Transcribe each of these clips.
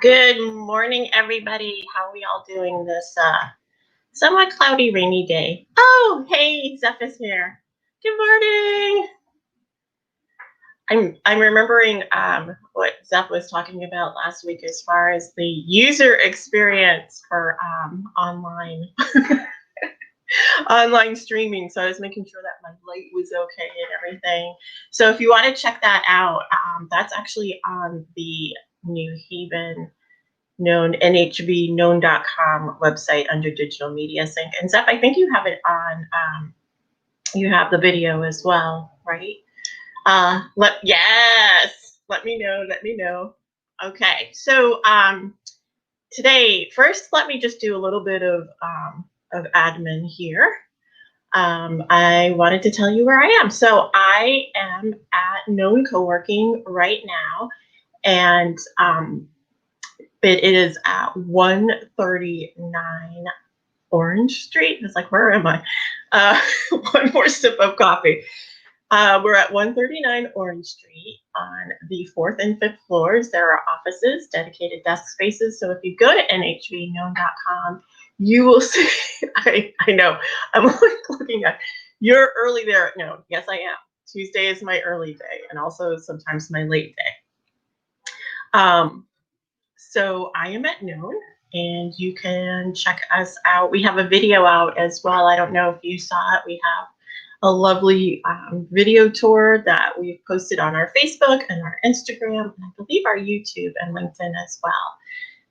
Good morning, everybody. How are we all doing this somewhat cloudy, rainy day? Oh, hey, Zeph is here. Good morning. I'm remembering what Zeph was talking about last week as far as the user experience for online online streaming. So I was making sure that my light was okay and everything. So if you want to check that out, that's actually on the New Haven known nhbknown.com website under digital media sync. And Zeph, I think you have it on you have the video as well, right? Yes, let me know. Okay, so today, first let me just do a little bit of admin here. I wanted to tell you where I am. So I am at Known Co-working right now, and it is at 139 Orange Street. It's like, where am I? One more sip of coffee. We're at 139 Orange Street on the 4th and 5th floors. There are offices, dedicated desk spaces. So if you go to nhbknown.com, you will see, I know, I'm looking at, you're early there at Known. Yes, I am. Tuesday is my early day and also sometimes my late day. So I am at Known, and you can check us out. We have a video out as well. I don't know if you saw it. We have a lovely video tour that we've posted on our Facebook and our Instagram, and I believe our YouTube and LinkedIn as well.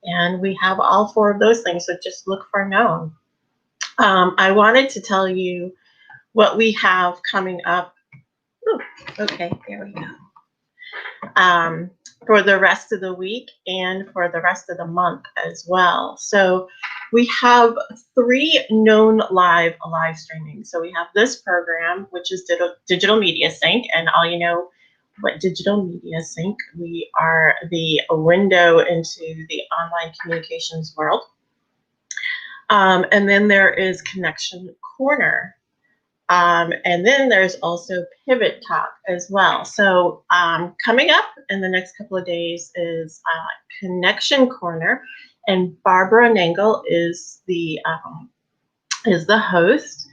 And we have all 4 of those things, so just look for Known. I wanted to tell you what we have coming up. Ooh, okay, there we go. For the rest of the week and for the rest of the month as well. So we have 3 Known live streaming. So we have this program, which is Digital Media Sync, and all you know what Digital Media Sync, we are the window into the online communications world. And then there is Connection Corner. And then there's also Pivot Talk as well. So coming up in the next couple of days is Connection Corner, and Barbara Nangle is the host,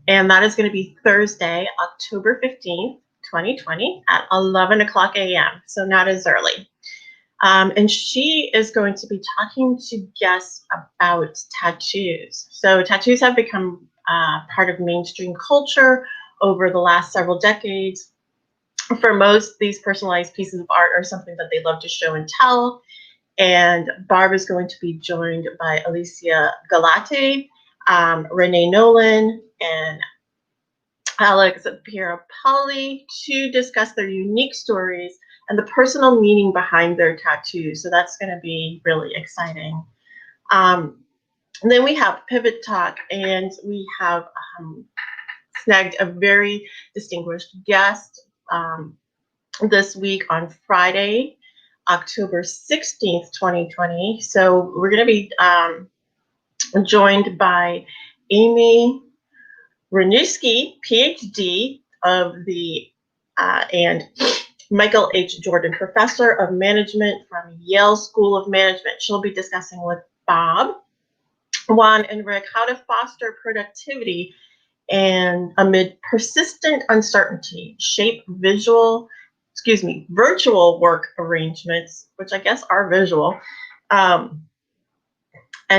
and that is going to be Thursday, October 15th, 2020 at 11 o'clock a.m. So not as early. And she is going to be talking to guests about tattoos. So tattoos have become part of mainstream culture over the last several decades. For most, these personalized pieces of art are something that they love to show and tell. And Barb is going to be joined by Alicia Galate, Renee Nolan, and Alex Pierapoli to discuss their unique stories and the personal meaning behind their tattoos. So that's going to be really exciting. And then we have Pivot Talk, and we have snagged a very distinguished guest this week on Friday, October 16th, 2020. So we're going to be joined by Amy Renewski, PhD of the and Michael H. Jordan, Professor of Management from Yale School of Management. She'll be discussing with Bob, Juan, and Rick how to foster productivity and amid persistent uncertainty, shape virtual work arrangements, which I guess are visual, and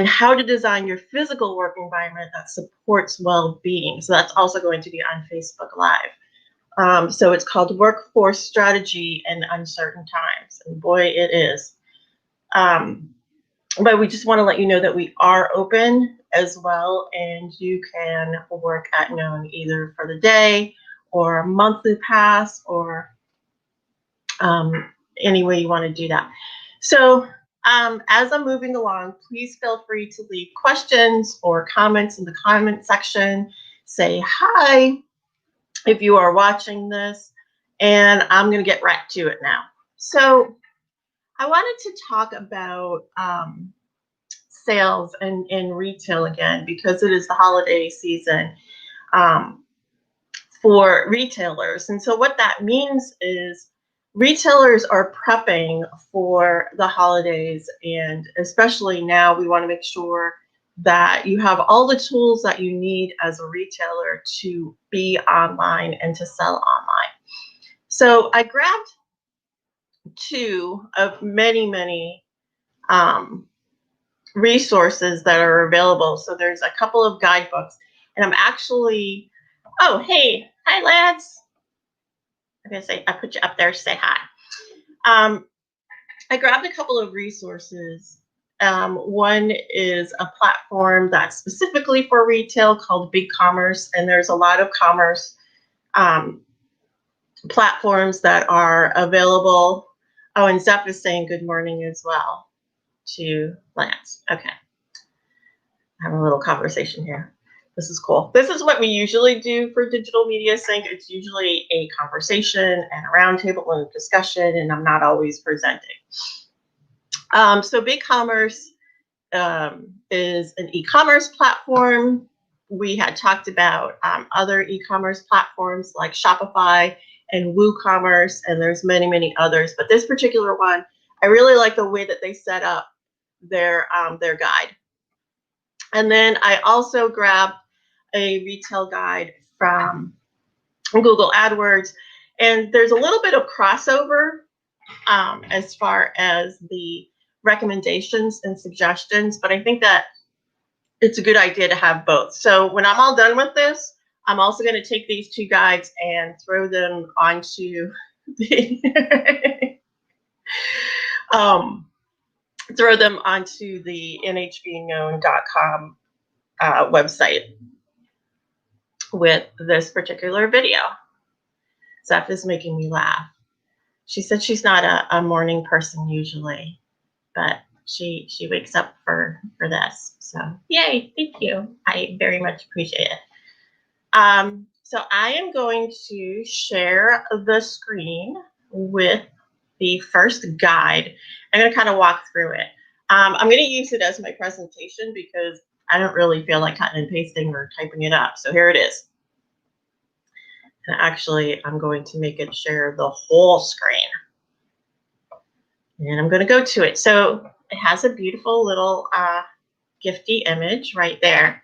how to design your physical work environment that supports well-being. So that's also going to be on Facebook Live. So it's called Workforce Strategy in Uncertain Times, and boy, it is. But we just want to let you know that we are open as well, and you can work at Known either for the day or a monthly pass or any way you want to do that. So as I'm moving along, please feel free to leave questions or comments in the comment section. Say hi if you are watching this, and I'm going to get right to it now. So I wanted to talk about sales and retail again, because it is the holiday season for retailers. And so what that means is retailers are prepping for the holidays, and especially now, we want to make sure that you have all the tools that you need as a retailer to be online and to sell online. So I grabbed two of many, many resources that are available. So there's a couple of guidebooks, and I'm actually, oh, hey, hi, lads. I'm going to say, I put you up there to say hi. I grabbed a couple of resources. One is a platform that's specifically for retail called BigCommerce, and there's a lot of commerce platforms that are available. Oh, and Zeph is saying good morning as well to Lance. Okay. Having a little conversation here. This is cool. This is what we usually do for Digital Media Sync. It's usually a conversation and a roundtable and a discussion, and I'm not always presenting. So BigCommerce is an e-commerce platform. We had talked about other e-commerce platforms like Shopify and WooCommerce, and there's many, many others. But this particular one, I really like the way that they set up their guide. And then I also grabbed a retail guide from Google AdWords, and there's a little bit of crossover as far as the recommendations and suggestions, but I think that it's a good idea to have both. So when I'm all done with this, I'm also going to take these two guides and throw them onto the nhbeknown.com website with this particular video. Zeph is making me laugh. She said she's not a morning person usually, but she wakes up for this. So yay, thank you. I very much appreciate it. So I am going to share the screen with the first guide. I'm going to kind of walk through it. I'm going to use it as my presentation because I don't really feel like cutting and pasting or typing it up. So here it is. And actually, I'm going to make it share the whole screen. And I'm going to go to it. So it has a beautiful little gifty image right there.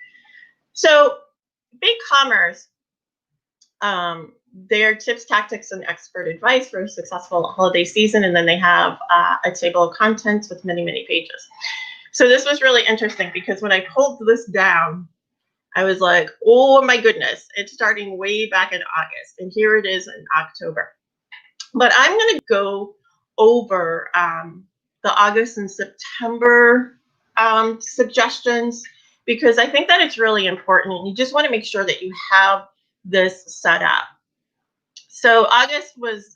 So BigCommerce, their tips, tactics, and expert advice for a successful holiday season. And then they have a table of contents with many, many pages. So this was really interesting because when I pulled this down, I was like, oh my goodness, it's starting way back in August. And here it is in October. But I'm going to go over the August and September suggestions because I think that it's really important. And you just want to make sure that you have this set up. So August was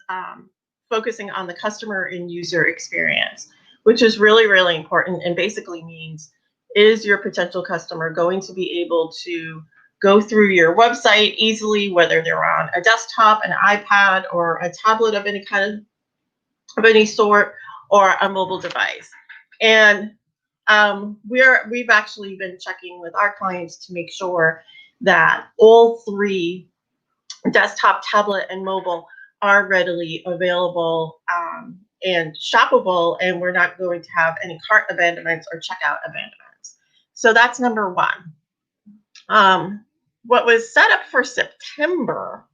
focusing on the customer and user experience, which is really, really important and basically means, is your potential customer going to be able to go through your website easily, whether they're on a desktop, an iPad, or a tablet of any kind of any sort, or a mobile device? And we've actually been checking with our clients to make sure that all three, desktop, tablet, and mobile, are readily available and shoppable, and we're not going to have any cart abandonments or checkout abandonments. So that's number one. What was set up for September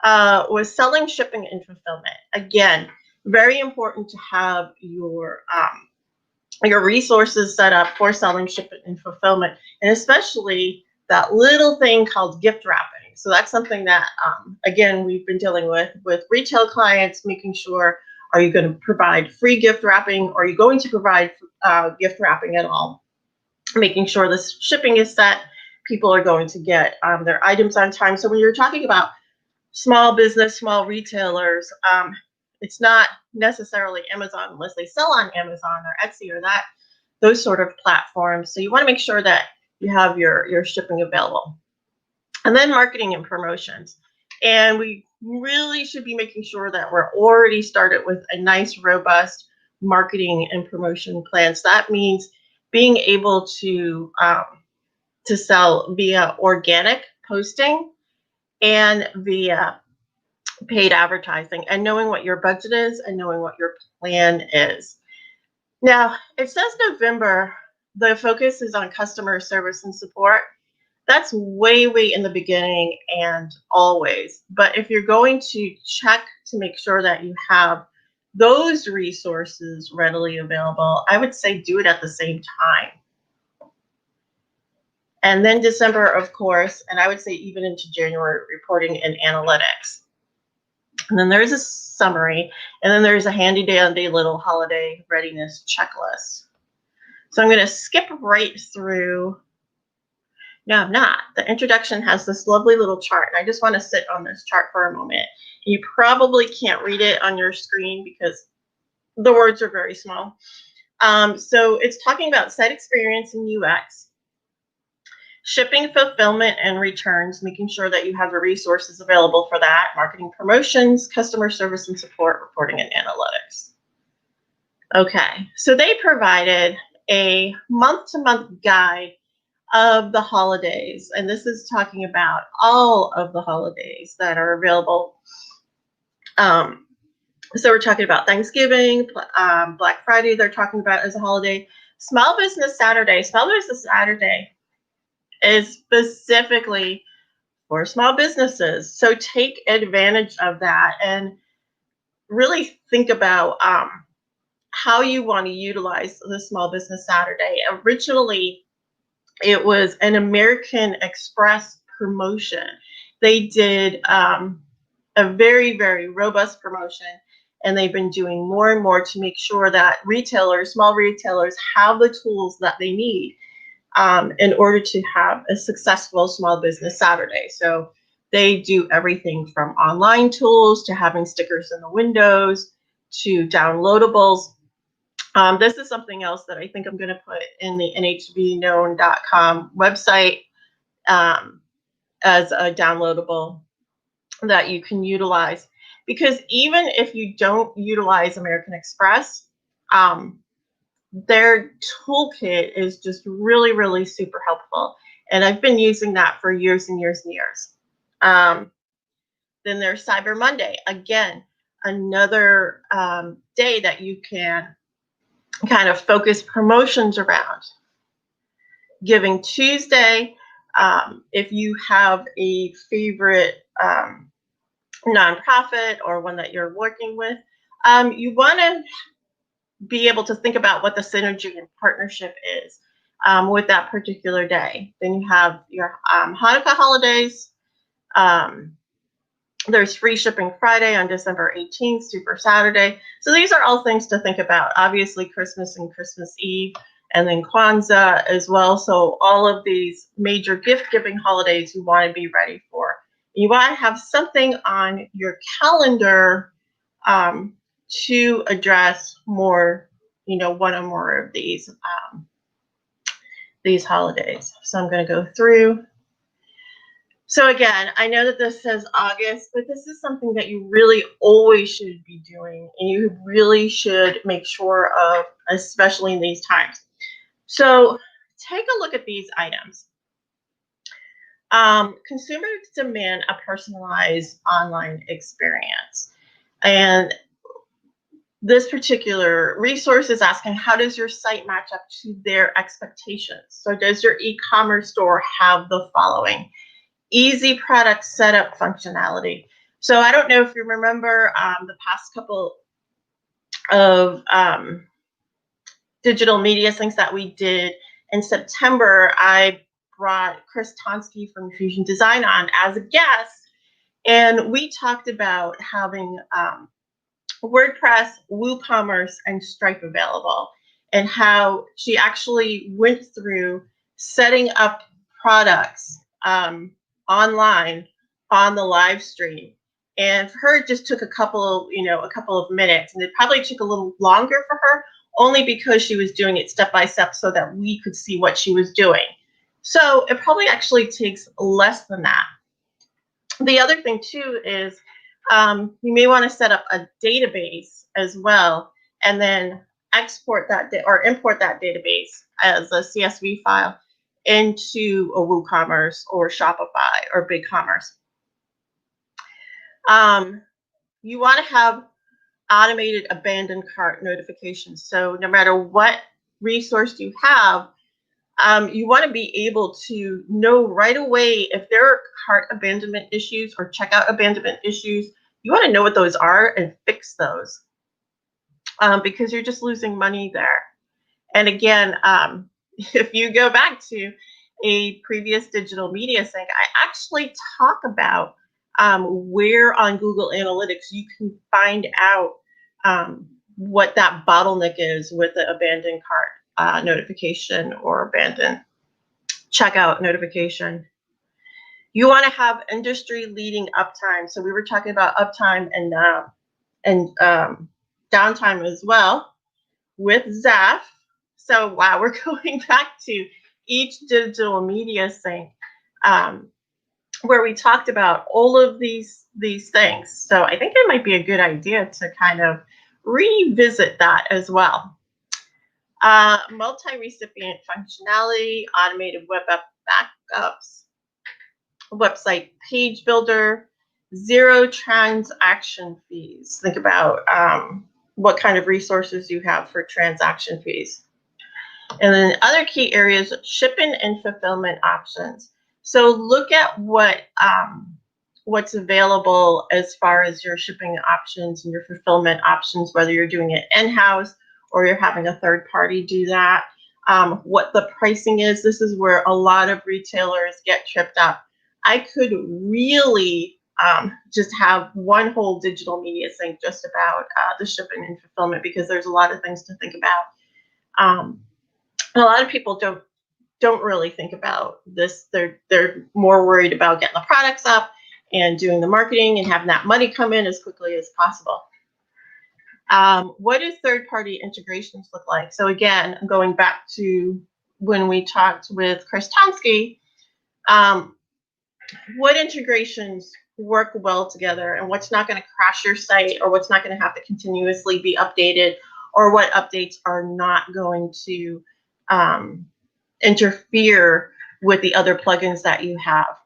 was selling, shipping, and fulfillment. Again, very important to have your resources set up for selling, shipping, and fulfillment, and especially that little thing called gift wrapping. So that's something that, again, we've been dealing with retail clients, making sure, are you going to provide free gift wrapping? Or are you going to provide gift wrapping at all? Making sure the shipping is set, people are going to get their items on time. So when you're talking about small business, small retailers, it's not necessarily Amazon unless they sell on Amazon or Etsy or those sort of platforms. So you want to make sure that you have your shipping available. And then marketing and promotions. And we really should be making sure that we're already started with a nice, robust marketing and promotion plan. So that means being able to sell via organic posting and via paid advertising, and knowing what your budget is and knowing what your plan is. Now, it says November, the focus is on customer service and support. That's way, way in the beginning and always. But if you're going to check to make sure that you have those resources readily available, I would say do it at the same time. And then December, of course, and I would say even into January, reporting and analytics. And then there's a summary, and then there's a handy dandy little holiday readiness checklist. So I'm going to skip right through. No, I'm not. The introduction has this lovely little chart, and I just want to sit on this chart for a moment. You probably can't read it on your screen because the words are very small. So it's talking about site experience and UX, shipping, fulfillment, and returns, making sure that you have the resources available for that, marketing, promotions, customer service and support, reporting, and analytics. Okay, so they provided a month-to-month guide of the holidays, and this is talking about all of the holidays that are available. So we're talking about Thanksgiving, Black Friday, they're talking about as a holiday. Small Business Saturday. Small Business Saturday is specifically for small businesses. So take advantage of that and really think about how you want to utilize the Small Business Saturday. Originally, it was an American Express promotion. They did a very, very robust promotion, and they've been doing more and more to make sure that retailers, small retailers, have the tools that they need in order to have a successful Small Business Saturday. So they do everything from online tools to having stickers in the windows to downloadables. This is something else that I think I'm going to put in the nhvknown.com website as a downloadable that you can utilize. Because even if you don't utilize American Express, their toolkit is just really, really super helpful. And I've been using that for years and years and years. Then there's Cyber Monday. Again, another day that you can kind of focus promotions around. Giving Tuesday, if you have a favorite nonprofit or one that you're working with, you want to be able to think about what the synergy and partnership is with that particular day. Then you have your Hanukkah holidays. There's Free Shipping Friday on December 18th, Super Saturday. So these are all things to think about. Obviously, Christmas and Christmas Eve, and then Kwanzaa as well. So all of these major gift-giving holidays you want to be ready for. You want to have something on your calendar to address more, one or more of these holidays. So I'm going to go through. So again, I know that this says August, but this is something that you really always should be doing, and you really should make sure of, especially in these times. So take a look at these items. Consumers demand a personalized online experience. And this particular resource is asking, how does your site match up to their expectations? So does your e-commerce store have the following? Easy product setup functionality. So I don't know if you remember the past couple of digital media things that we did in September. I brought Chris Tonsky from Fusion Design on as a guest, and we talked about having WordPress, WooCommerce, and Stripe available, and how she actually went through setting up products online on the live stream. And for her, it just took a couple of minutes, and it probably took a little longer for her, only because she was doing it step by step so that we could see what she was doing. So it probably actually takes less than that. The other thing too is you may want to set up a database as well, and then export that or import that database as a CSV file into a WooCommerce or Shopify or BigCommerce. You want to have automated abandoned cart notifications. So no matter what resource you have, you want to be able to know right away if there are cart abandonment issues or checkout abandonment issues. You want to know what those are and fix those, because you're just losing money there. And again, if you go back to a previous digital media sync, I actually talk about where on Google Analytics you can find out what that bottleneck is with the abandoned cart notification or abandoned checkout notification. You want to have industry leading uptime. So we were talking about uptime and downtime as well with Zeph. So wow, we're going back to each digital media sync, where we talked about all of these things. So I think it might be a good idea to kind of revisit that as well. Multi-recipient functionality, automated web app backups, website page builder, zero transaction fees. Think about what kind of resources you have for transaction fees. And then other key areas, shipping and fulfillment options. So look at what's available as far as your shipping options and your fulfillment options, whether you're doing it in-house or you're having a third party do that. What the pricing is. This is where a lot of retailers get tripped up. I could really just have one whole digital media sync just about the shipping and fulfillment, because there's a lot of things to think about. A lot of people don't really think about this. They're more worried about getting the products up and doing the marketing and having that money come in as quickly as possible. What do third-party integrations look like? So again, going back to when we talked with Chris Tonsky, what integrations work well together and what's not going to crash your site, or what's not going to have to continuously be updated, or what updates are not going to interfere with the other plugins that you have.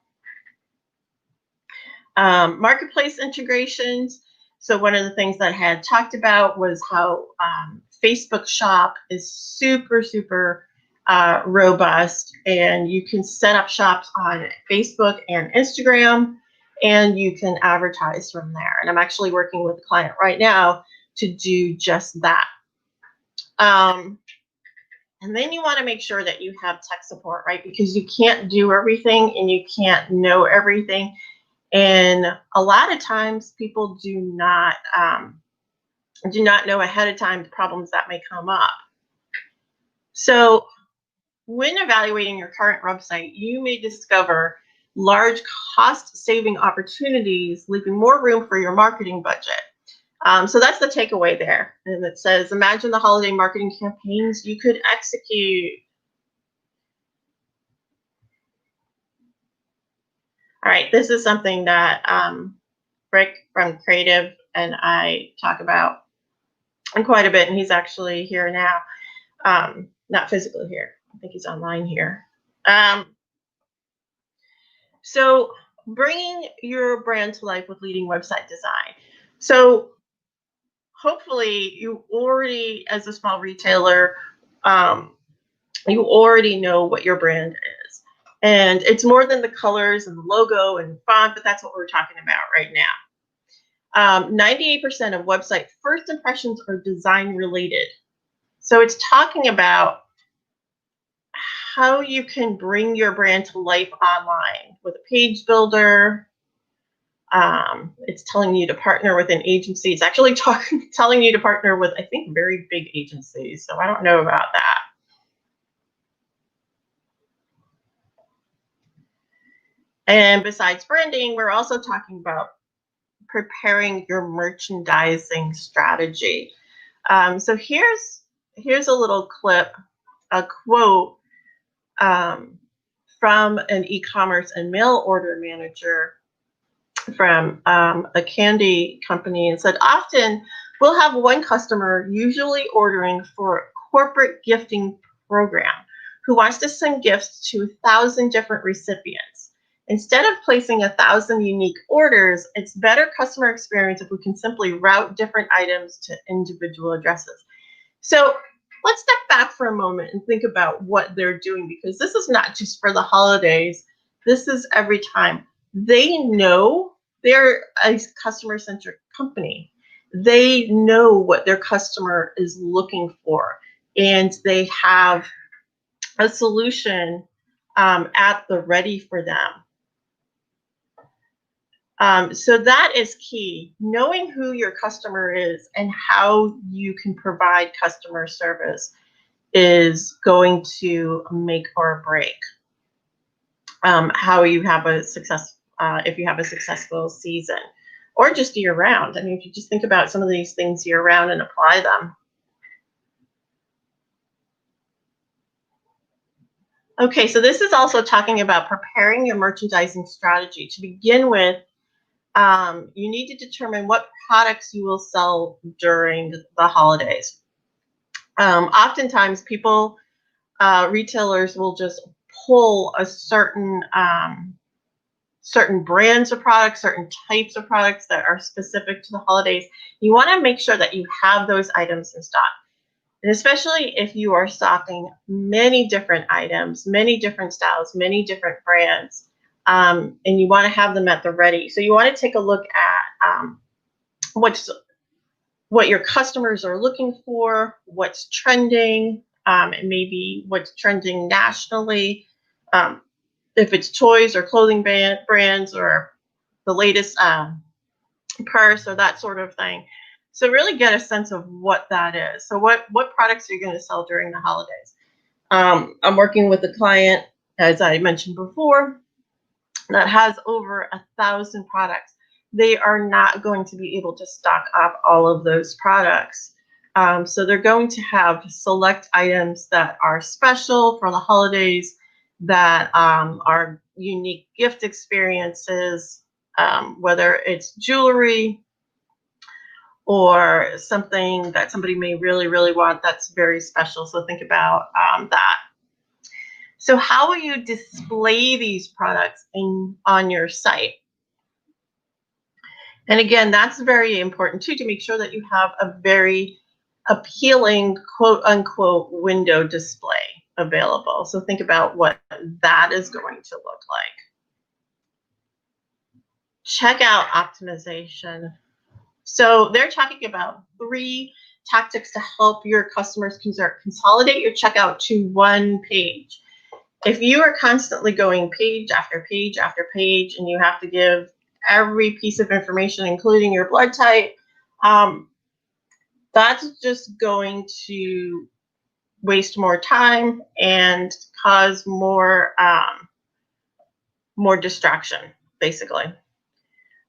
Marketplace integrations. So one of the things that I had talked about was how Facebook Shop is super robust, and you can set up shops on Facebook and Instagram, and you can advertise from there. And I'm actually working with a client right now to do just that. And then you want to make sure that you have tech support, right? Because you can't do everything and you can't know everything. And a lot of times people do not know ahead of time the problems that may come up. So when evaluating your current website, you may discover large cost-saving opportunities, leaving more room for your marketing budget. So that's the takeaway there. And it says, imagine the holiday marketing campaigns you could execute. All right, this is something that Rick from Creative and I talk about quite a bit, and he's actually here now, not physically here. I think he's online here. So bringing your brand to life with leading website design. So hopefully you already, as a small retailer, you already know what your brand is. And it's more than the colors and the logo and font, but that's what we're talking about right now. 98% of website first impressions are design related. So it's talking about how you can bring your brand to life online with a page builder. It's telling you to partner with an agency. It's actually telling you to partner with, I think, very big agencies. So I don't know about that. And besides branding, we're also talking about preparing your merchandising strategy. So here's a little clip, a quote from an e-commerce and mail order manager from a candy company, and said, often we'll have one customer, usually ordering for a corporate gifting program, who wants to send gifts to 1,000 different recipients. Instead of placing 1,000 unique orders, it's better customer experience if we can simply route different items to individual addresses. So let's step back for a moment and think about what they're doing, because this is not just for the holidays. This is every time. They know they're a customer-centric company. They know what their customer is looking for, and they have a solution at the ready for them. So that is key. Knowing who your customer is and how you can provide customer service is going to make or break how you have a success, if you have a successful season, or just year round. I mean, if you just think about some of these things year round and apply them. Okay, so this is also talking about preparing your merchandising strategy. To begin with, you need to determine what products you will sell during the holidays. Oftentimes, retailers will just pull a certain brands of products, certain types of products that are specific to the holidays. You want to make sure that you have those items in stock. And especially if you are stocking many different items, many different styles, many different brands, and you want to have them at the ready. So you want to take a look at what your customers are looking for, what's trending, and maybe what's trending nationally. If it's toys or clothing brands or the latest purse or that sort of thing. So really get a sense of what that is. So what products are you going to sell during the holidays? I'm working with a client, as I mentioned before, that has over 1,000 products. They are not going to be able to stock up all of those products. So they're going to have select items that are special for the holidays, that are unique gift experiences, whether it's jewelry or something that somebody may really, really want that's very special. So think about that. So how will you display these products on your site? And again, that's very important too, to make sure that you have a very appealing quote unquote window display available. So think about what that is going to look like. Checkout optimization. So they're talking about 3 tactics to help your customers consolidate your checkout to one page. If you are constantly going page after page after page, and you have to give every piece of information, including your blood type, that's just going to waste more time and cause more distraction, basically.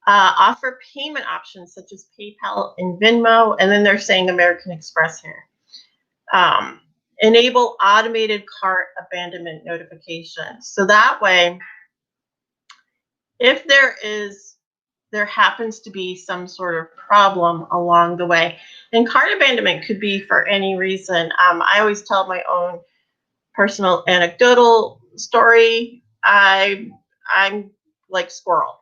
Offer payment options such as PayPal and Venmo, and then they're saying American Express here. Enable automated cart abandonment notifications. So that way, if there happens to be some sort of problem along the way, and cart abandonment could be for any reason. I always tell my own personal anecdotal story. I'm like squirrel.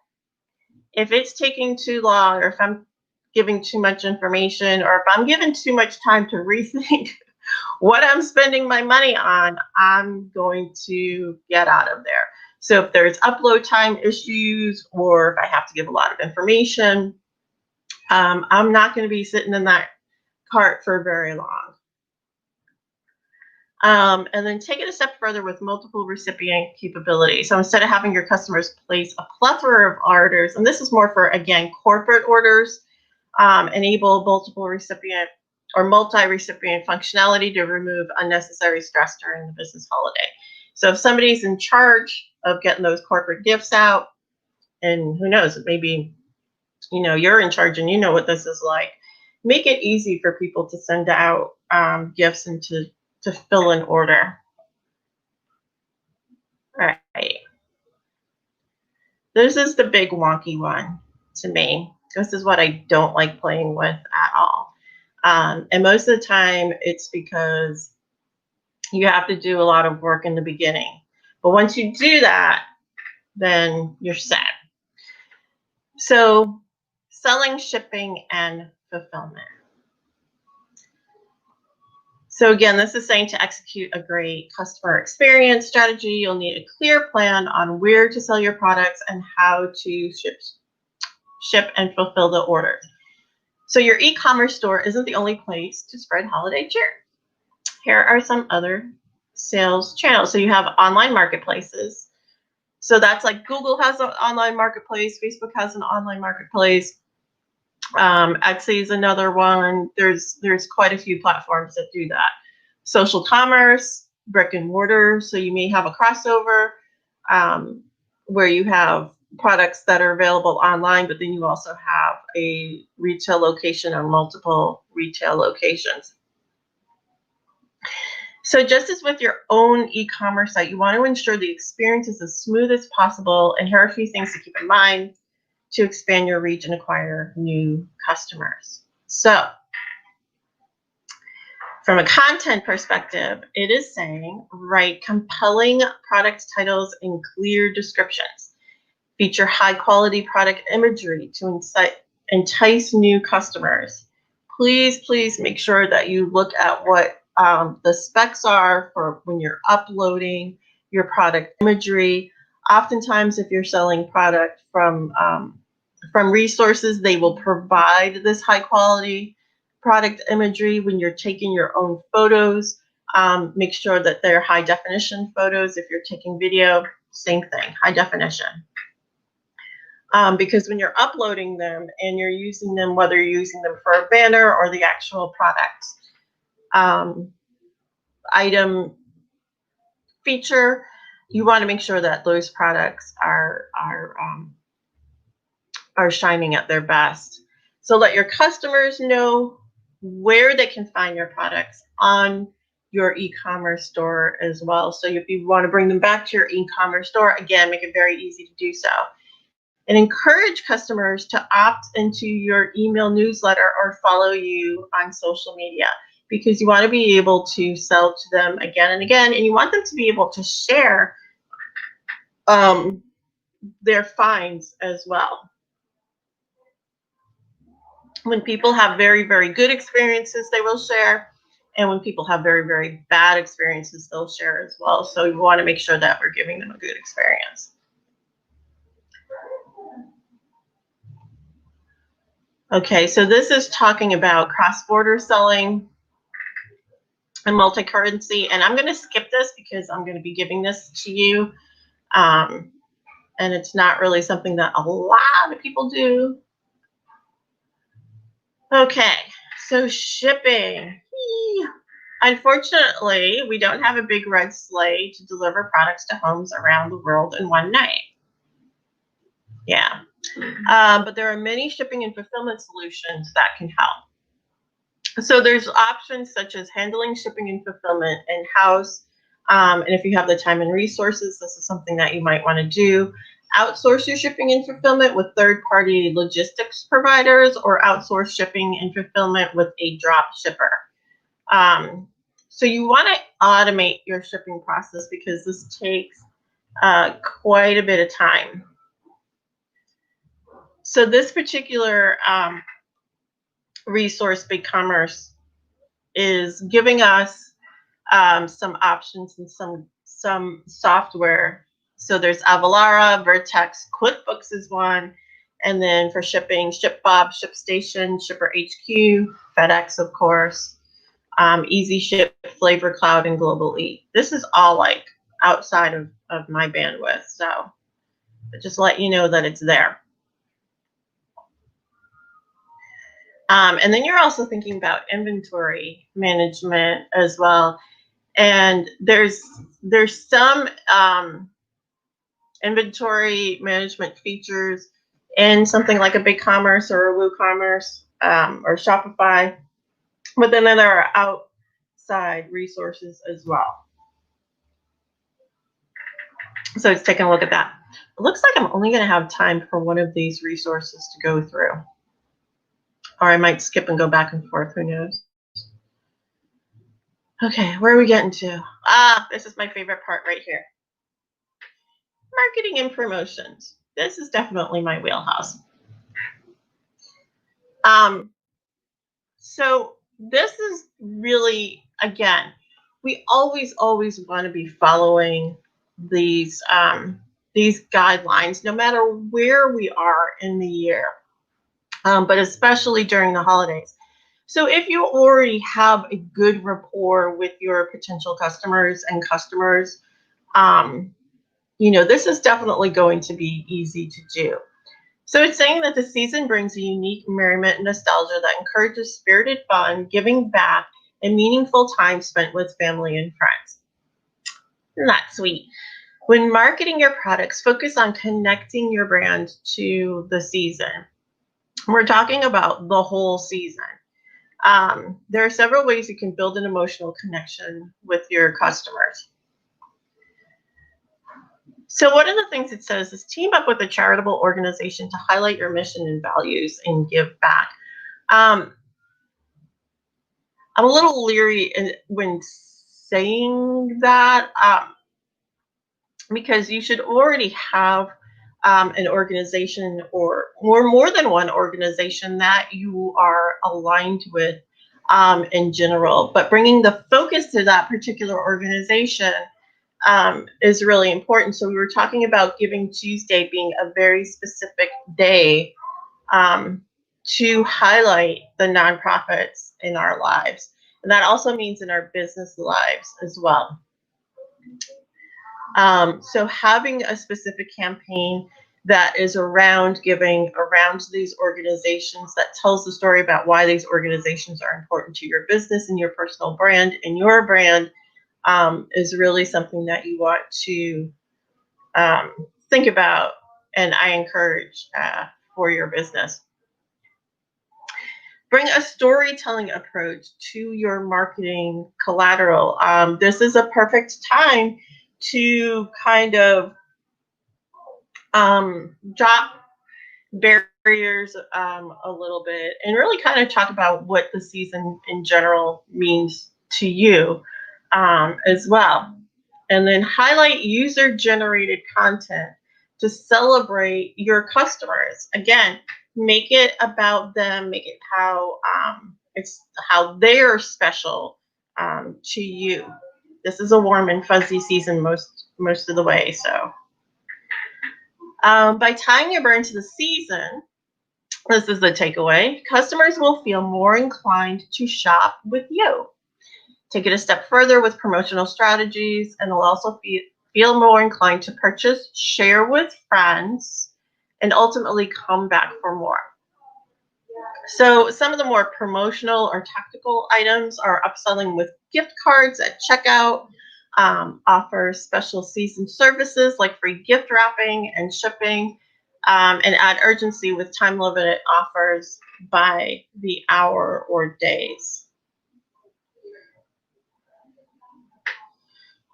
If it's taking too long, or if I'm giving too much information, or if I'm given too much time to rethink what I'm spending my money on, I'm going to get out of there. So if there's upload time issues, or if I have to give a lot of information, I'm not going to be sitting in that cart for very long. And then take it a step further with multiple recipient capability. So instead of having your customers place a plethora of orders, and this is more for, again, corporate orders, enable multiple recipient or multi-recipient functionality to remove unnecessary stress during the business holiday. So if somebody's in charge of getting those corporate gifts out, and who knows, maybe you're in charge and you know what this is like, make it easy for people to send out gifts and to fill an order. All right. This is the big wonky one to me. This is what I don't like playing with at all. And most of the time, it's because you have to do a lot of work in the beginning. But once you do that, then you're set. So selling, shipping, and fulfillment. So again, this is saying to execute a great customer experience strategy, you'll need a clear plan on where to sell your products and how to ship and fulfill the order. So your e-commerce store isn't the only place to spread holiday cheer. Here are some other sales channels. So you have online marketplaces. So that's like Google has an online marketplace, Facebook has an online marketplace. Etsy is another one. There's quite a few platforms that do that. Social commerce, brick and mortar. So you may have a crossover where you have products that are available online, but then you also have a retail location or multiple retail locations. So just as with your own e-commerce site, you want to ensure the experience is as smooth as possible. And here are a few things to keep in mind to expand your reach and acquire new customers. So from a content perspective, it is saying write compelling product titles and clear descriptions. Feature high quality product imagery to entice new customers. Please make sure that you look at what the specs are for when you're uploading your product imagery. Oftentimes, if you're selling product from resources, they will provide this high quality product imagery. When you're taking your own photos, make sure that they're high definition photos. If you're taking video, same thing, high definition. Because when you're uploading them and you're using them, whether you're using them for a banner or the actual product item feature, you want to make sure that those products are shining at their best. So let your customers know where they can find your products on your e-commerce store as well. So if you want to bring them back to your e-commerce store, again, make it very easy to do so. And encourage customers to opt into your email newsletter or follow you on social media, because you want to be able to sell to them again and again, and you want them to be able to share their finds as well. When people have very, very good experiences, they will share. And when people have very, very bad experiences, they'll share as well. So we want to make sure that we're giving them a good experience. Okay, so this is talking about cross-border selling and multi-currency. And I'm going to skip this because I'm going to be giving this to you. And it's not really something that a lot of people do. Okay, so shipping. Unfortunately, we don't have a big red sleigh to deliver products to homes around the world in one night. Yeah, but there are many shipping and fulfillment solutions that can help. So there's options such as handling shipping and fulfillment in-house. And if you have the time and resources, this is something that you might want to do. Outsource your shipping and fulfillment with third-party logistics providers, or outsource shipping and fulfillment with a drop shipper. So you want to automate your shipping process because this takes quite a bit of time. So this particular resource, BigCommerce, is giving us some options and some software. So there's Avalara, Vertex, QuickBooks is one, and then for shipping, ShipBob, ShipStation, Shipper HQ, FedEx, of course, Easy Ship, Flavor Cloud, and Global E. This is all like outside of my bandwidth, so just let you know that it's there. And then you're also thinking about inventory management as well. And there's some inventory management features in something like a BigCommerce or a WooCommerce or Shopify, but then there are outside resources as well. So it's taking a look at that. It looks like I'm only going to have time for one of these resources to go through. Or I might skip and go back and forth, who knows? Okay, where are we getting to? This is my favorite part right here. marketing and promotions. This is definitely my wheelhouse. So this is really, again, we always want to be following these guidelines, no matter where we are in the year, but especially during the holidays. So if you already have a good rapport with your potential customers and customers, this is definitely going to be easy to do. So it's saying that the season brings a unique merriment and nostalgia that encourages spirited fun, giving back, and meaningful time spent with family and friends. Isn't that sweet? When marketing your products, focus on connecting your brand to the season. We're talking about the whole season. There are several ways you can build an emotional connection with your customers. So one of the things it says is team up with a charitable organization to highlight your mission and values and give back. I'm a little leery when saying that because you should already have an organization or more than one organization that you are aligned with in general. But bringing the focus to that particular organization is really important. So we were talking about Giving Tuesday being a very specific day to highlight the nonprofits in our lives. And that also means in our business lives as well. So having a specific campaign that is around giving, around these organizations, that tells the story about why these organizations are important to your business and your personal brand and your brand, is really something that you want to think about, and I encourage for your business. Bring a storytelling approach to your marketing collateral. This is a perfect time to kind of drop barriers a little bit and really kind of talk about what the season in general means to you as well. And then highlight user-generated content to celebrate your customers. Again, make it about them, make it how it's how they're special to you. This is a warm and fuzzy season most of the way. So by tying your brand to the season, this is the takeaway, customers will feel more inclined to shop with you. Take it a step further with promotional strategies, and they'll also feel more inclined to purchase, share with friends, and ultimately come back for more. So some of the more promotional or tactical items are upselling with gift cards at checkout, offer special season services like free gift wrapping and shipping, and add urgency with time limited offers by the hour or days.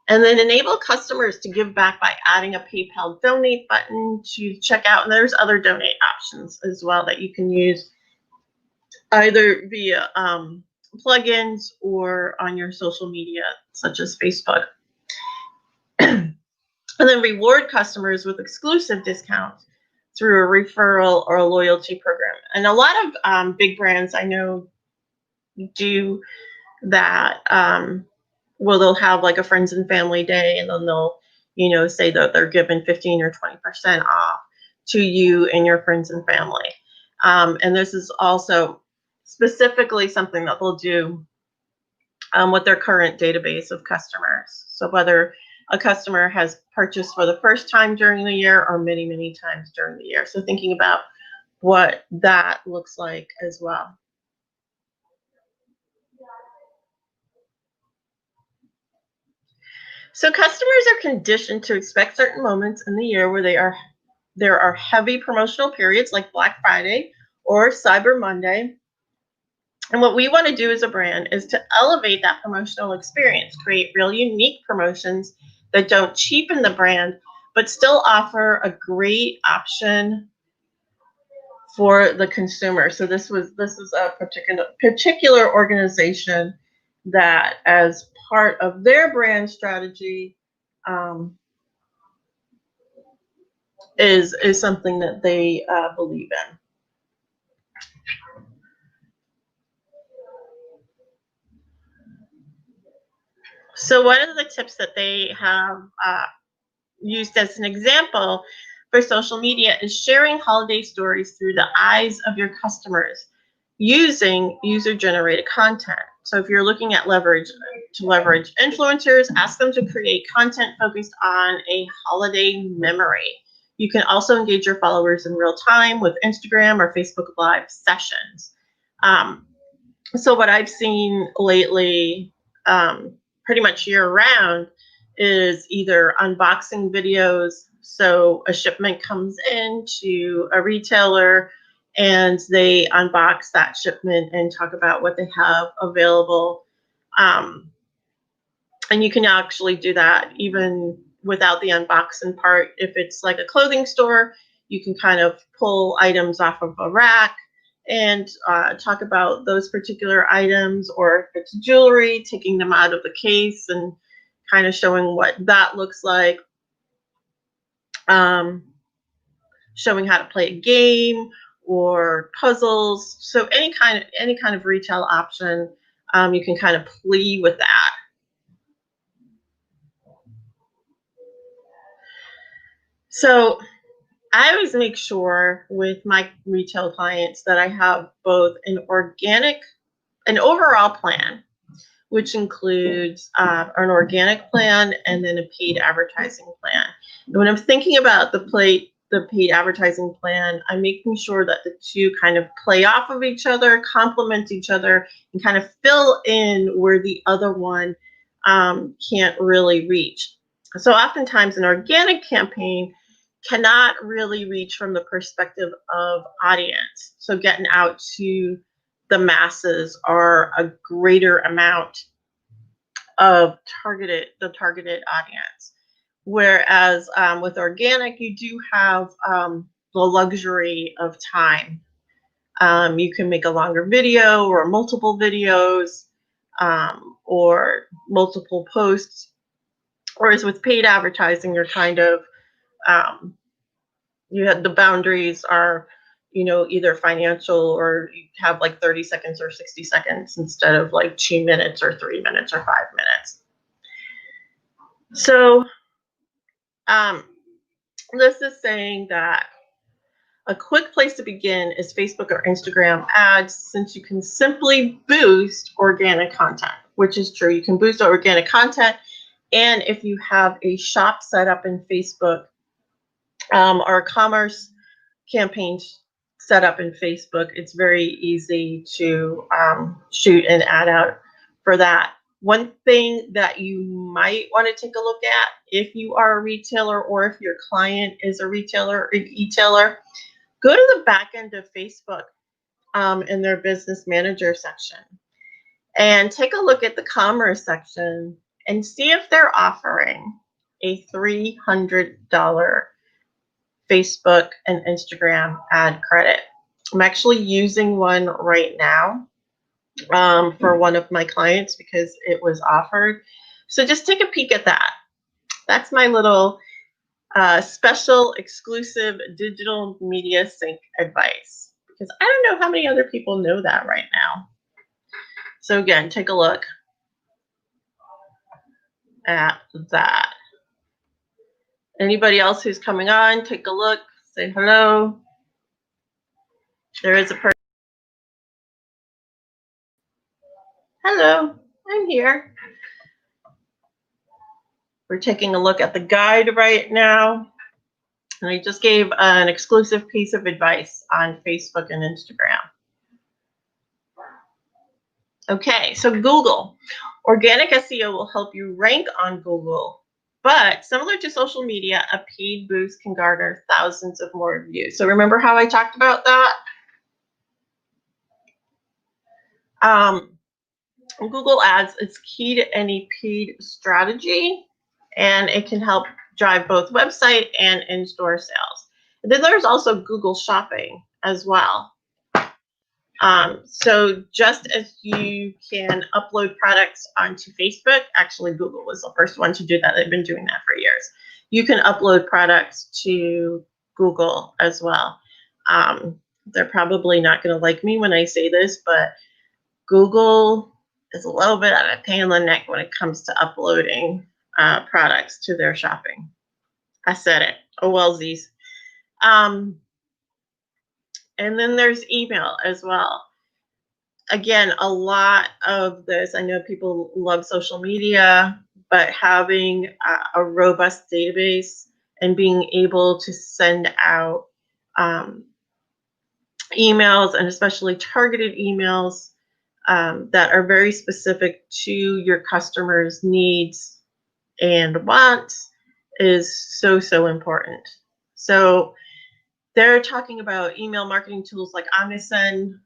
And then enable customers to give back by adding a PayPal donate button to checkout. And there's other donate options as well that you can use either via plugins or on your social media, such as Facebook. And then reward customers with exclusive discounts through a referral or a loyalty program. And a lot of big brands I know do that. Well, they'll have like a friends and family day, and then they'll, say that they're giving 15 or 20% off to you and your friends and family. And this is also specifically something that they'll do with their current database of customers. So whether a customer has purchased for the first time during the year or many, many times during the year. So thinking about what that looks like as well. So customers are conditioned to expect certain moments in the year where there are heavy promotional periods like Black Friday or Cyber Monday. And what we want to do as a brand is to elevate that promotional experience, create real unique promotions that don't cheapen the brand, but still offer a great option for the consumer. So this is a particular organization that, as part of their brand strategy, is something that they believe in. So one of the tips that they have used as an example for social media is sharing holiday stories through the eyes of your customers using user-generated content. So if you're looking at leverage influencers, ask them to create content focused on a holiday memory. You can also engage your followers in real time with Instagram or Facebook Live sessions. So what I've seen lately, pretty much year round, is either unboxing videos. So a shipment comes in to a retailer and they unbox that shipment and talk about what they have available. And you can actually do that even without the unboxing part. If it's like a clothing store, you can kind of pull items off of a rack and talk about those particular items, or if it's jewelry, taking them out of the case and kind of showing what that looks like, showing how to play a game or puzzles. So any kind of retail option, you can kind of play with that. So I always make sure with my retail clients that I have both an overall plan, which includes an organic plan and then a paid advertising plan. And when I'm thinking about the paid advertising plan, I'm making sure that the two kind of play off of each other, complement each other, and kind of fill in where the other one can't really reach. So oftentimes an organic campaign cannot really reach from the perspective of audience. So getting out to the masses or a greater amount of the targeted audience. Whereas with organic, you do have the luxury of time. You can make a longer video or multiple videos or multiple posts. Whereas with paid advertising, you're kind of you have the boundaries are, either financial, or you have like 30 seconds or 60 seconds instead of like 2 minutes or 3 minutes or 5 minutes. So this is saying that a quick place to begin is Facebook or Instagram ads, since you can simply boost organic content, which is true. You can boost organic content. And if you have a shop set up in Facebook or a commerce campaign set up in Facebook, it's very easy to shoot an ad out for that. One thing that you might want to take a look at if you are a retailer or if your client is a retailer or e-tailer, go to the back end of Facebook in their business manager section and take a look at the commerce section and see if they're offering a $300 Facebook and Instagram ad credit. I'm actually using one right now for one of my clients because it was offered. So just take a peek at that. That's my little special exclusive digital media sync advice, because I don't know how many other people know that right now. So again, take a look at that. Anybody else who's coming on, take a look, say hello. There is a person. Hello, I'm here. We're taking a look at the guide right now. And I just gave an exclusive piece of advice on Facebook and Instagram. Okay, so Google. Organic SEO will help you rank on Google, but similar to social media, a paid boost can garner thousands of more views. So remember how I talked about that? Google Ads is key to any paid strategy, and it can help drive both website and in-store sales. And then there's also Google Shopping as well. So just as you can upload products onto Facebook, actually Google was the first one to do that. They've been doing that for years. You can upload products to Google as well. They're probably not going to like me when I say this, but Google is a little bit of a pain in the neck when it comes to uploading products to their shopping. I said it. Oh, wellsies. And then there's email as well. Again, a lot of this, I know people love social media, but having a robust database and being able to send out emails, and especially targeted emails that are very specific to your customers' needs and wants, is so, so important. So they're talking about email marketing tools like Omnisend,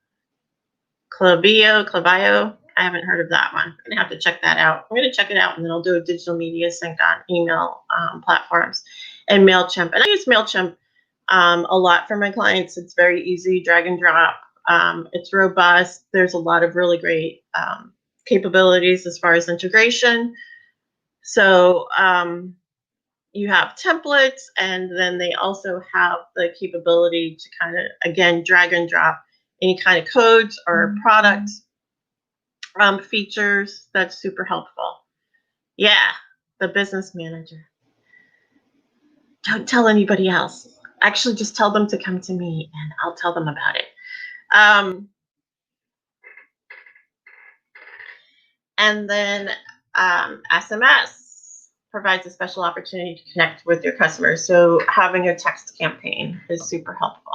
Klaviyo. I haven't heard of that one. I'm gonna have to check that out. I'm gonna check it out, and then I'll do a digital media sync on email platforms, and MailChimp. And I use MailChimp a lot for my clients. It's very easy, drag and drop. It's robust. There's a lot of really great capabilities as far as integration. So you have templates, and then they also have the capability to kind of, again, drag and drop any kind of codes or product features. That's super helpful. Yeah, the business manager. Don't tell anybody else. Actually, just tell them to come to me and I'll tell them about it. And then SMS provides a special opportunity to connect with your customers. So having a text campaign is super helpful.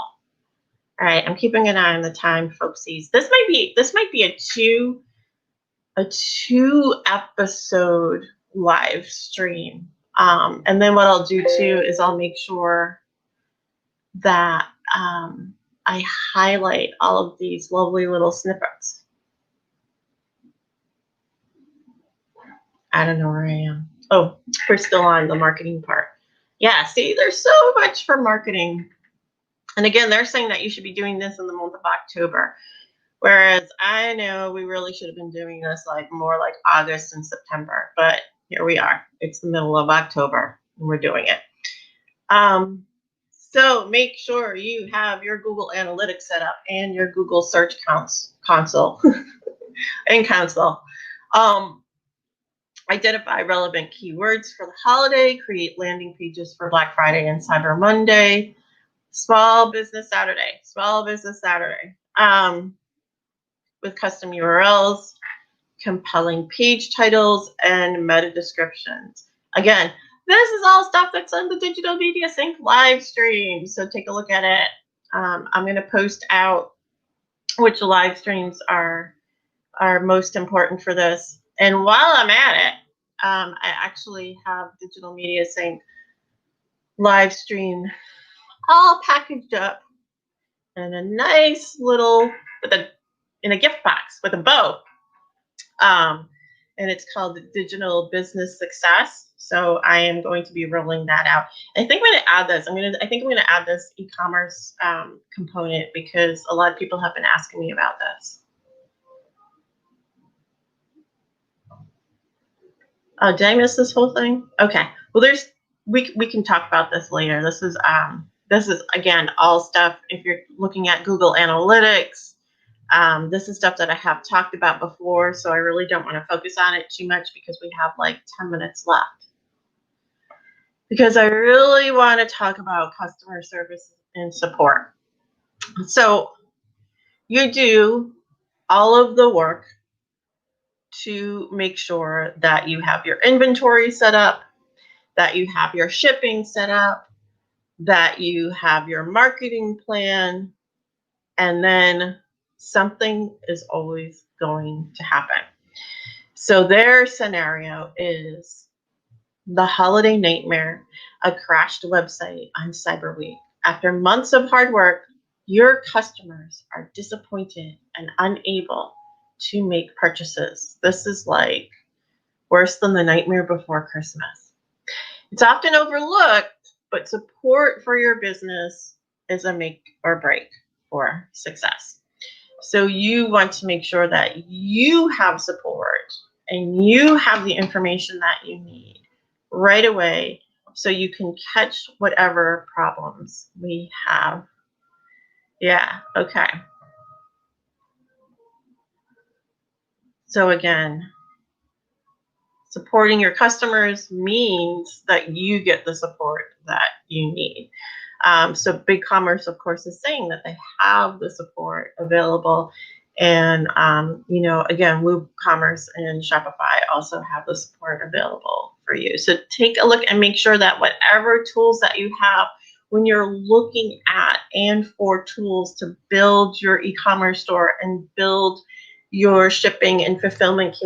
All right, I'm keeping an eye on the time, folksies. This might be a two episode live stream. And then what I'll do too is I'll make sure that I highlight all of these lovely little snippets. I don't know where I am. Oh, we're still on the marketing part. Yeah, see, there's so much for marketing. And again, they're saying that you should be doing this in the month of October. Whereas I know we really should have been doing this more like August and September, but here we are. It's the middle of October and we're doing it. So make sure you have your Google Analytics set up and your Google Search Console and console. Identify relevant keywords for the holiday, create landing pages for Black Friday and Cyber Monday, Small Business Saturday, with custom URLs, compelling page titles, and meta descriptions. Again, this is all stuff that's on the Digital Media Sync live stream, so take a look at it. I'm going to post out which live streams are most important for this. And while I'm at it, I actually have Digital Media Sync live stream all packaged up in a nice little, in a gift box with a bow. And it's called Digital Business Success. So I am going to be rolling that out. I think I'm going to add this. I think I'm going to add this e-commerce component because a lot of people have been asking me about this. Oh, did I miss this whole thing? Okay. Well, we can talk about this later. This is again all stuff. If you're looking at Google Analytics, this is stuff that I have talked about before, so I really don't want to focus on it too much because we have like 10 minutes left. Because I really want to talk about customer service and support. So you do all of the work to make sure that you have your inventory set up, that you have your shipping set up, that you have your marketing plan, and then something is always going to happen. So their scenario is the holiday nightmare, a crashed website on Cyber Week. After months of hard work, your customers are disappointed and unable to make purchases. This is like worse than the nightmare before Christmas. It's often overlooked, but support for your business is a make or break for success. So you want to make sure that you have support and you have the information that you need right away so you can catch whatever problems we have. Yeah, okay. So again, supporting your customers means that you get the support that you need. So BigCommerce, of course, is saying that they have the support available. And, again, WooCommerce and Shopify also have the support available for you. So take a look and make sure that whatever tools that you have, when you're looking at and for tools to build your e-commerce store and build your shipping and fulfillment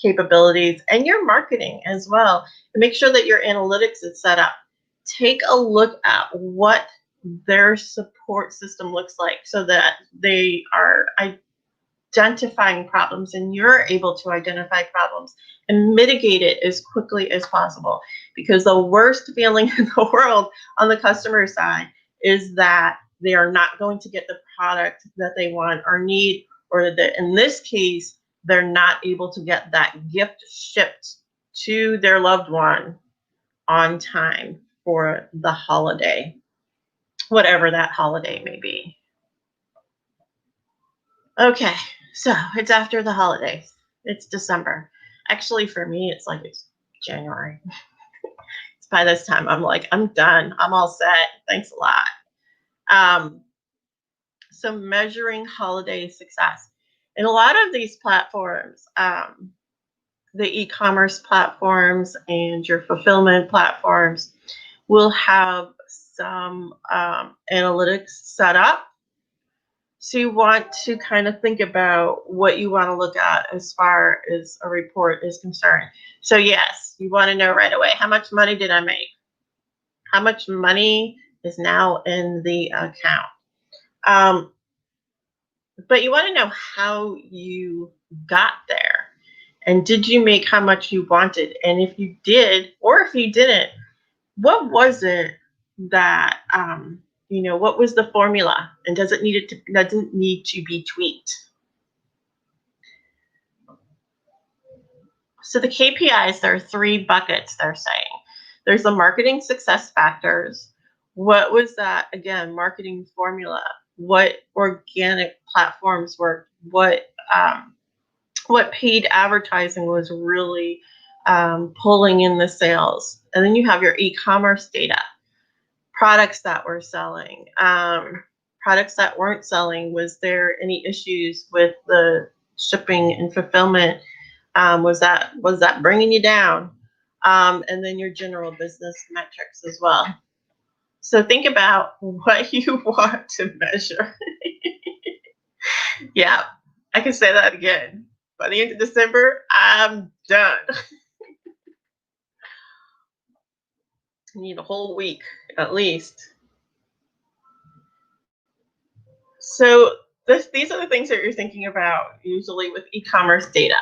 capabilities and your marketing as well, and make sure that your analytics is set up. Take a look at what their support system looks like so that they are identifying problems and you're able to identify problems and mitigate it as quickly as possible. Because the worst feeling in the world on the customer side is that they are not going to get the product that they want or need, or that in this case, they're not able to get that gift shipped to their loved one on time for the holiday, whatever that holiday may be. Okay, so it's after the holidays. It's December. Actually, for me, it's January. It's by this time I'm like, I'm done. I'm all set. Thanks a lot. So measuring holiday success. In a lot of these platforms, the e-commerce platforms and your fulfillment platforms will have some analytics set up. So you want to kind of think about what you want to look at as far as a report is concerned. So yes, you want to know right away, how much money did I make? How much money is now in the account? But you want to know how you got there. And did you make how much you wanted? And if you did, or if you didn't, what was it that, what was the formula? And doesn't need to be tweaked? So the KPIs, there are 3 buckets, they're saying. There's the marketing success factors. What was that, again, marketing formula? What organic platforms worked? What paid advertising was really pulling in the sales? And then you have your e-commerce data, products that were selling, products that weren't selling. Was there any issues with the shipping and fulfillment? Was that bringing you down? And then your general business metrics as well. So think about what you want to measure. Yeah, I can say that again. By the end of December, I'm done. I need a whole week at least. So these are the things that you're thinking about usually with e-commerce data.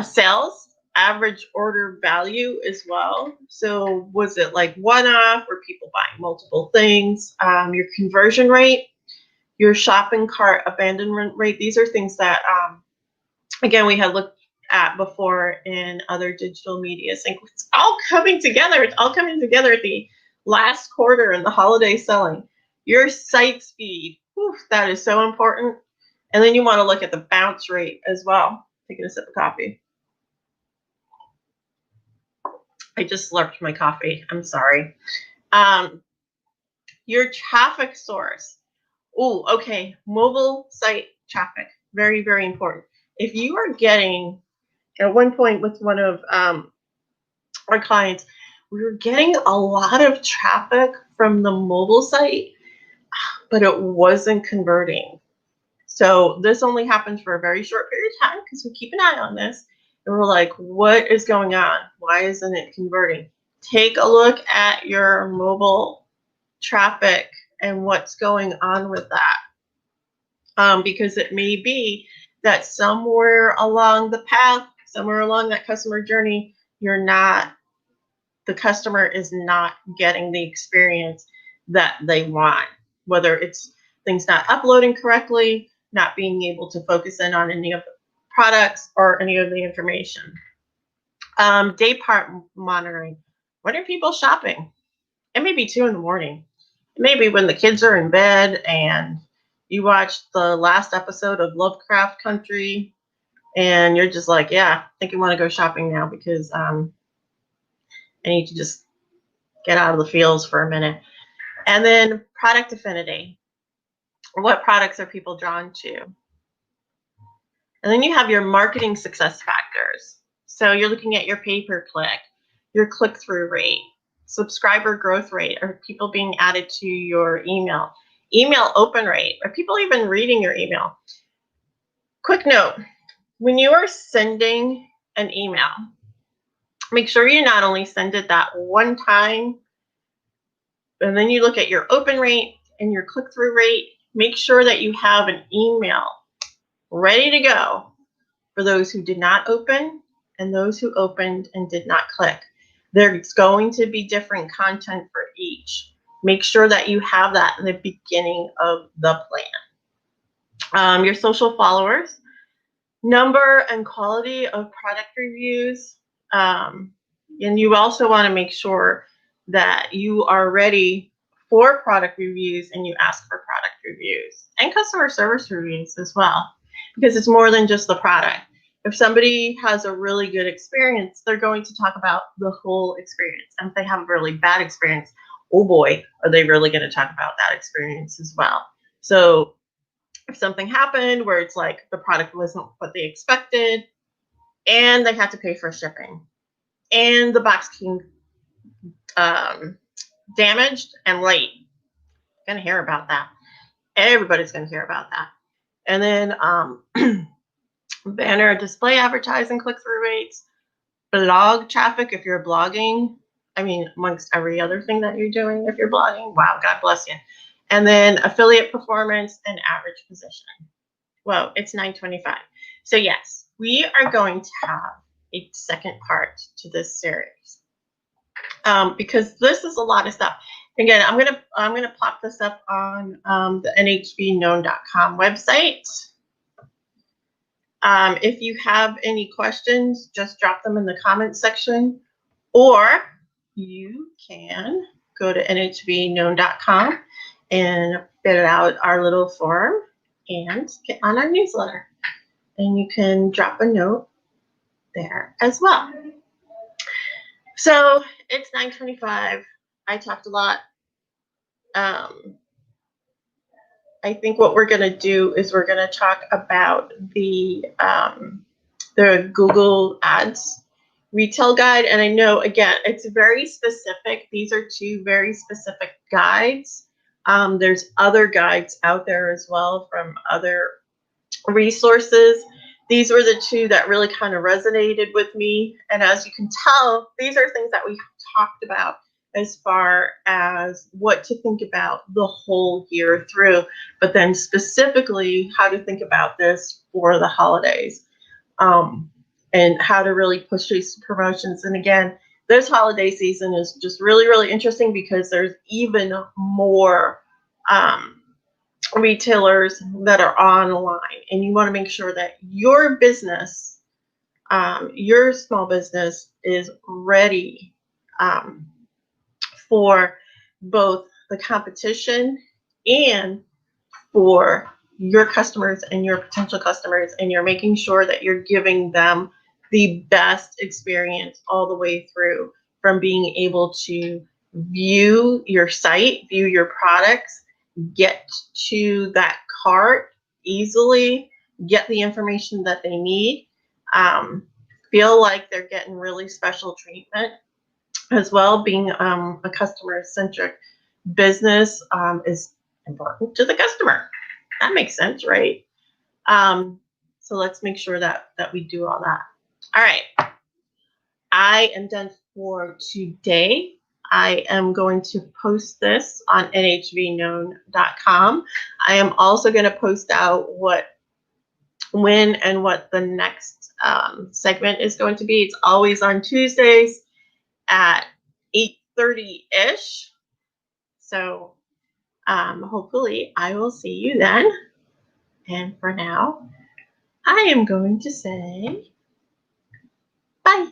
Sales, average order value as well. So was it like one-off? Were people buying multiple things? Your conversion rate, your shopping cart abandonment rate. These are things that, again, we had looked at before in other digital media. So it's all coming together. It's all coming together at the last quarter and the holiday selling. Your site speed, that is so important. And then you want to look at the bounce rate as well. Taking a sip of coffee. I just slurped my coffee. I'm sorry. Your traffic source. Oh, okay. Mobile site traffic. Very, very important. If you are getting, at one point with one of our clients, we were getting a lot of traffic from the mobile site, but it wasn't converting. So this only happens for a very short period of time because we keep an eye on this. And we're like, what is going on? Why isn't it converting? Take a look at your mobile traffic and what's going on with that. Because it may be that somewhere along the path, somewhere along that customer journey, the customer is not getting the experience that they want, whether it's things not uploading correctly, not being able to focus in on any of the products or any of the information. Day part monitoring. When are people shopping? It may be 2 in the morning. It may be when the kids are in bed and you watched the last episode of Lovecraft Country and you're just like, yeah, I think I want to go shopping now because I need to just get out of the fields for a minute. And then product affinity. What products are people drawn to? And then you have your marketing success factors. So you're looking at your pay-per-click, your click-through rate, subscriber growth rate. Are people being added to your email? Email open rate. Are people even reading your email? Quick note, when you are sending an email, make sure you not only send it that one time, and then you look at your open rate and your click-through rate. Make sure that you have an email ready to go for those who did not open and those who opened and did not click. There's going to be different content for each. Make sure that you have that in the beginning of the plan. Your social followers, number and quality of product reviews. And you also want to make sure that you are ready for product reviews and you ask for product reviews and customer service reviews as well, because it's more than just the product. If somebody has a really good experience, they're going to talk about the whole experience. And if they have a really bad experience, oh boy, are they really going to talk about that experience as well. So if something happened where it's like the product wasn't what they expected and they had to pay for shipping and the box came damaged and late, you're going to hear about that. Everybody's going to hear about that. And then banner display advertising click-through rates, blog traffic if you're blogging. I mean, amongst every other thing that you're doing, if you're blogging, wow, God bless you. And then affiliate performance and average position. Well, it's 9:25. So yes, we are going to have a second part to this series because this is a lot of stuff. Again, I'm gonna pop this up on the nhbknown.com website. If you have any questions, just drop them in the comment section, or you can go to nhbknown.com and fill out our little form and get on our newsletter. And you can drop a note there as well. So it's 9:25. I talked a lot. I think what we're going to do is we're going to talk about the Google Ads retail guide. And I know, again, it's very specific. These are two very specific guides. There's other guides out there as well from other resources. These were the two that really kind of resonated with me. And as you can tell, these are things that we talked about as far as what to think about the whole year through, but then specifically how to think about this for the holidays, and how to really push these promotions. And again, this holiday season is just really, really interesting because there's even more retailers that are online, and you want to make sure that your business, your small business, is ready for both the competition and for your customers and your potential customers, and you're making sure that you're giving them the best experience all the way through, from being able to view your site, view your products, get to that cart easily, get the information that they need, feel like they're getting really special treatment as well. Being a customer-centric business is important to the customer. That makes sense, right? So let's make sure that we do all that. All right. I am done for today. I am going to post this on nhbknown.com. I am also going to post out when and what the next segment is going to be. It's always on Tuesdays at 8:30-ish. So hopefully I will see you then. And for now, I am going to say bye.